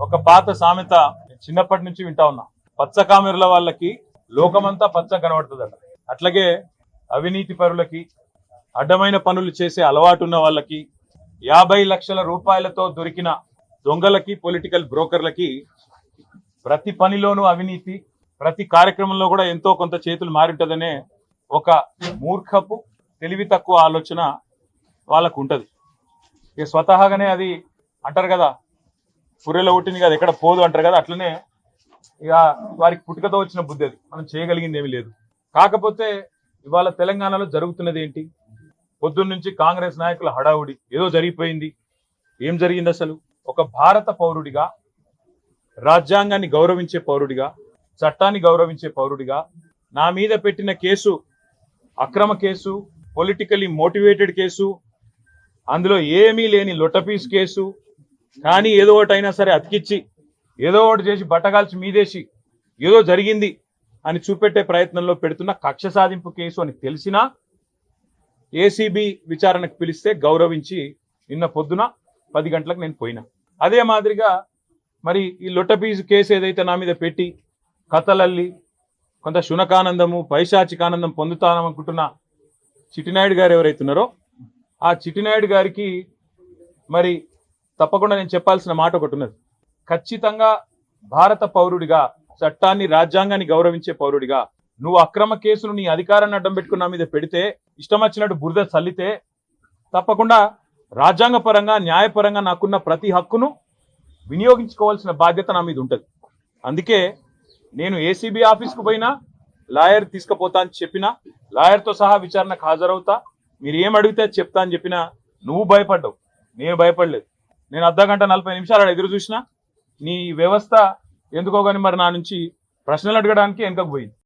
ఒక పాత సామెత చిన్నప్పటి నుంచి వింటా ఉన్నా. పచ్చ కామెరుల వాళ్ళకి లోకమంతా పచ్చ కనబడుతుందట. అట్లాగే అవినీతి పరులకి, అడ్డమైన పనులు చేసే అలవాటు ఉన్న వాళ్ళకి, 50 లక్షల రూపాయలతో దొరికిన దొంగలకి, పొలిటికల్ బ్రోకర్లకి ప్రతి పనిలోనూ అవినీతి, ప్రతి కార్యక్రమంలో కూడా ఎంతో కొంత చేతులు మారింటదనే ఒక మూర్ఖపు, తెలివి తక్కువ ఆలోచన వాళ్ళకు ఉంటది. ఇక స్వతహాగానే అది అంటారు కదా, పుర్రెలో పుట్టింది కదా ఎక్కడ పోదు అంటారు కదా, అట్లనే ఇక వారికి పుట్టుకతో వచ్చిన బుద్ధి అది. మనం చేయగలిగింది ఏమీ లేదు. కాకపోతే ఇవాళ తెలంగాణలో జరుగుతున్నది ఏంటి? పొద్దున్న నుంచి కాంగ్రెస్ నాయకుల హడావుడి, ఏదో జరిగిపోయింది. ఏం జరిగింది అసలు? ఒక భారత పౌరుడిగా, రాజ్యాంగాన్ని గౌరవించే పౌరుడిగా, చట్టాన్ని గౌరవించే పౌరుడిగా నా మీద పెట్టిన కేసు అక్రమ కేసు, పొలిటికలీ మోటివేటెడ్ కేసు, అందులో ఏమీ లేని లొట్టపీస్ కేసు. కానీ ఏదో ఒకటి అయినా సరే అతికిచ్చి, ఏదో ఒకటి చేసి బట్టగాల్చి మీదేసి ఏదో జరిగింది అని చూపెట్టే ప్రయత్నంలో పెడుతున్న కక్ష సాధింపు కేసు అని తెలిసినా ఏసీబీ విచారణకు పిలిస్తే గౌరవించి నిన్న పొద్దున 10 గంటలకు నేను పోయినా. అదే మాదిరిగా మరి ఈ లొట్టపీసు కేసు ఏదైతే నా మీద పెట్టి కథలల్లి కొంత శునకానందము, పైశాచికానందం పొందుతాననుకుంటున్న చిట్టినాయుడు గారు ఎవరైతున్నారో ఆ చిట్టినాయుడు గారికి మరి తప్పకుండా నేను చెప్పాల్సిన మాట ఒకటి ఉన్నది. ఖచ్చితంగా భారత పౌరుడిగా, చట్టాన్ని, రాజ్యాంగాన్ని గౌరవించే పౌరుడిగా నువ్వు అక్రమ కేసులు నీ అధికారాన్ని అడ్డం పెట్టుకున్న మీద పెడితే, ఇష్టం వచ్చినట్టు బురద చల్లితే, తప్పకుండా రాజ్యాంగపరంగా, న్యాయపరంగా నాకున్న ప్రతి హక్కును వినియోగించుకోవాల్సిన బాధ్యత నా మీద ఉంటుంది. అందుకే నేను ఏసీబీ ఆఫీస్కు పోయినా, లాయర్ తీసుకుపోతా అని చెప్పినా, లాయర్తో సహా విచారణకు హాజరవుతా, మీరు ఏం అడిగితే చెప్తా అని చెప్పినా నువ్వు భయపడ్డావు, నేను భయపడలేదు. నేను అర్ధగంట 40 నిమిషాలు ఎదురు చూసినా నీ వ్యవస్థ ఎందుకో కానీ మరి నా నుంచి ప్రశ్నలు అడగడానికి వెనుకకు పోయింది.